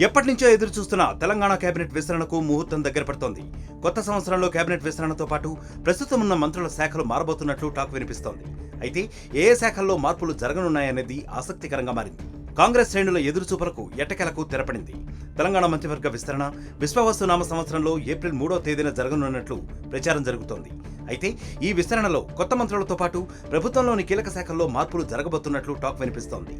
ఎప్పటి నుంచో ఎదురు చూస్తున్న తెలంగాణ కేబినెట్ విస్తరణకు ముహూర్తం దగ్గర పడుతోంది. కొత్త సంవత్సరంలో కేబినెట్ విస్తరణతో పాటు ప్రస్తుతం ఉన్న మంత్రుల శాఖలు మారబోతున్నట్లు టాక్ వినిపిస్తోంది. అయితే ఏ శాఖల్లో మార్పులు జరగనున్నాయనేది ఆసక్తికరంగా మారింది. కాంగ్రెస్ శ్రేణుల ఎదురుచూపులకు ఎట్టకేలకు తెరపడింది. తెలంగాణ మంత్రివర్గ విస్తరణ విశ్వావసు నామ సంవత్సరంలో ఏప్రిల్ 3వ తేదీన జరగనున్నట్లు ప్రచారం జరుగుతోంది. అయితే ఈ విస్తరణలో కొత్త మంత్రులతో పాటు ప్రభుత్వంలోని కీలక శాఖల్లో మార్పులు జరగబోతున్నట్లు టాక్ వినిపిస్తోంది.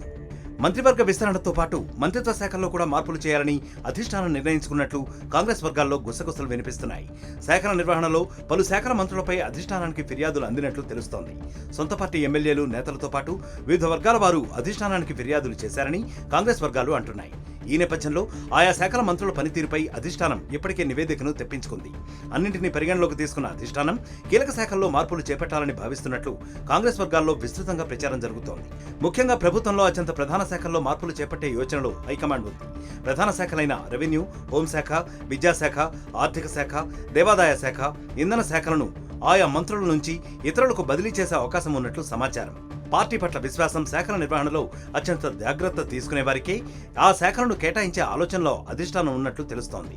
మంత్రివర్గ విస్తరణతో పాటు మంత్రిత్వ శాఖల్లో కూడా మార్పులు చేయాలని అధిష్టానం నిర్ణయించుకున్నట్లు కాంగ్రెస్ వర్గాల్లో గుసగుసలు వినిపిస్తున్నాయి. శాఖల నిర్వహణలో పలు శాఖల మంత్రులపై అధిష్టానానికి ఫిర్యాదులు అందినట్లు తెలుస్తోంది. సొంత పార్టీ ఎమ్మెల్యేలు, నేతలతో పాటు వివిధ వర్గాల వారు అధిష్టానానికి ఫిర్యాదులు చేశారని కాంగ్రెస్ వర్గాలు అంటున్నాయి. ఈ నేపథ్యంలో ఆయా శాఖల మంత్రుల పనితీరుపై అధిష్టానం ఇప్పటికే నివేదికను తెప్పించుకుంది. అన్నింటినీ పరిగణలోకి తీసుకున్న అధిష్టానం కీలక శాఖల్లో మార్పులు చేపట్టాలని భావిస్తున్నట్లు కాంగ్రెస్ వర్గాల్లో విస్తృతంగా ప్రచారం జరుగుతోంది. ముఖ్యంగా ప్రభుత్వంలో అత్యంత ప్రధాన శాఖల్లో మార్పులు చేపట్టే యోచనలో హైకమాండ్ ఉంది. ప్రధాన శాఖలైన రెవెన్యూ, హోంశాఖ, విద్యాశాఖ, ఆర్థిక శాఖ, దేవాదాయ శాఖ, ఇంధన శాఖలను ఆయా మంత్రుల నుంచి ఇతరులకు బదిలీ చేసే అవకాశం ఉన్నట్లు సమాచారం. పార్టీ పట్ల విశ్వాసం, శాఖల నిర్వహణలో అత్యంత జాగ్రత్త తీసుకునే వారికే ఆ శాఖలను కేటాయించే ఆలోచనలో అధిష్టానం ఉన్నట్లు తెలుస్తోంది.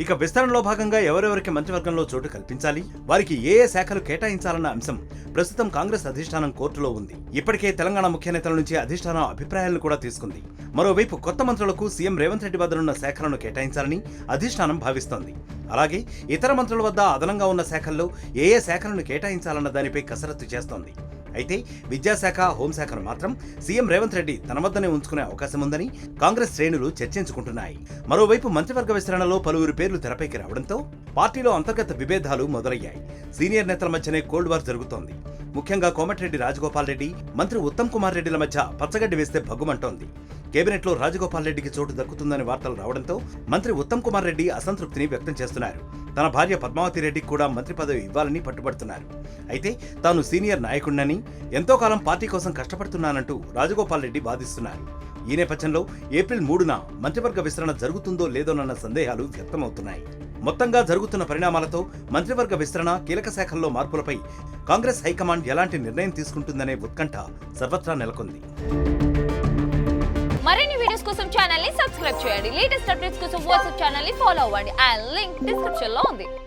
ఇక విస్తరణలో భాగంగా ఎవరెవరికి మంత్రివర్గంలో చోటు కల్పించాలి, వారికి ఏ శాఖలు కేటాయించాలన్న అంశం ప్రస్తుతం కాంగ్రెస్ అధిష్టానం కోర్టులో ఉంది. ఇప్పటికే తెలంగాణ ముఖ్య నేతల నుంచి అధిష్టానం అభిప్రాయాలను కూడా తీసుకుంది. మరోవైపు కొత్త మంత్రులకు సీఎం రేవంత్ రెడ్డి వద్దనున్న శాఖలను కేటాయించాలని అధిష్టానం భావిస్తోంది. అలాగే ఇతర మంత్రుల వద్ద అదనంగా ఉన్న శాఖల్లో ఏ శాఖలను కేటాయించాలన్న దానిపై కసరత్తు చేస్తోంది. అయితే విద్యాశాఖ, హోంశాఖను మాత్రం సీఎం రేవంత్ రెడ్డి తన వద్దనే ఉంచుకునే అవకాశం ఉందని కాంగ్రెస్ శ్రేణులు చర్చించుకుంటున్నాయి. మరోవైపు మంత్రివర్గ విస్తరణలో పలువురు పేర్లు తెరపైకి రావడంతో పార్టీలో అంతర్గత విభేదాలు మొదలయ్యాయి. సీనియర్ నేతల మధ్యనే కోల్డ్ వార్ జరుగుతోంది. ముఖ్యంగా కోమటిరెడ్డి రాజగోపాల్ రెడ్డి, మంత్రి ఉత్తమ్ కుమార్ రెడ్డిల మధ్య పచ్చగడ్డి వేస్తే భగ్గుమంటోంది. కేబినెట్లో రాజగోపాల్ రెడ్డికి చోటు దక్కుతుందని వార్తలు రావడంతో మంత్రి ఉత్తమ్ కుమార్ రెడ్డి అసంతృప్తిని వ్యక్తం చేస్తున్నారు. తన భార్య పద్మావతి రెడ్డికి కూడా మంత్రి పదవి ఇవ్వాలని పట్టుబడుతున్నారు. అయితే తాను సీనియర్ నాయకుడినని, ఎంతో కాలం పార్టీ కోసం కష్టపడుతున్నానంటూ రాజగోపాల్ రెడ్డి వాదిస్తున్నారు. ఈ నేపథ్యంలో ఏప్రిల్ 3న మంత్రివర్గ విస్తరణ జరుగుతుందో లేదోనన్న సందేహాలు వ్యక్తమవుతున్నాయి. మొత్తంగా జరుగుతున్న పరిణామాలతో మంత్రివర్గ విస్తరణ, కీలక శాఖల్లో మార్పులపై కాంగ్రెస్ హైకమాండ్ ఎలాంటి నిర్ణయం తీసుకుంటుందనే ఉత్కంఠ సర్వత్రా నెలకొంది. మరిన్ని వీడియోస్ కోసం ఛానల్ ని సబ్స్క్రైబ్ చేయండి. లేటెస్ట్ అప్డేట్స్ కోసం వాట్సాప్ ఛానల్ ని ఫాలో అవ్వండి. ఆ లింక్ డిస్క్రిప్షన్ లో ఉంది.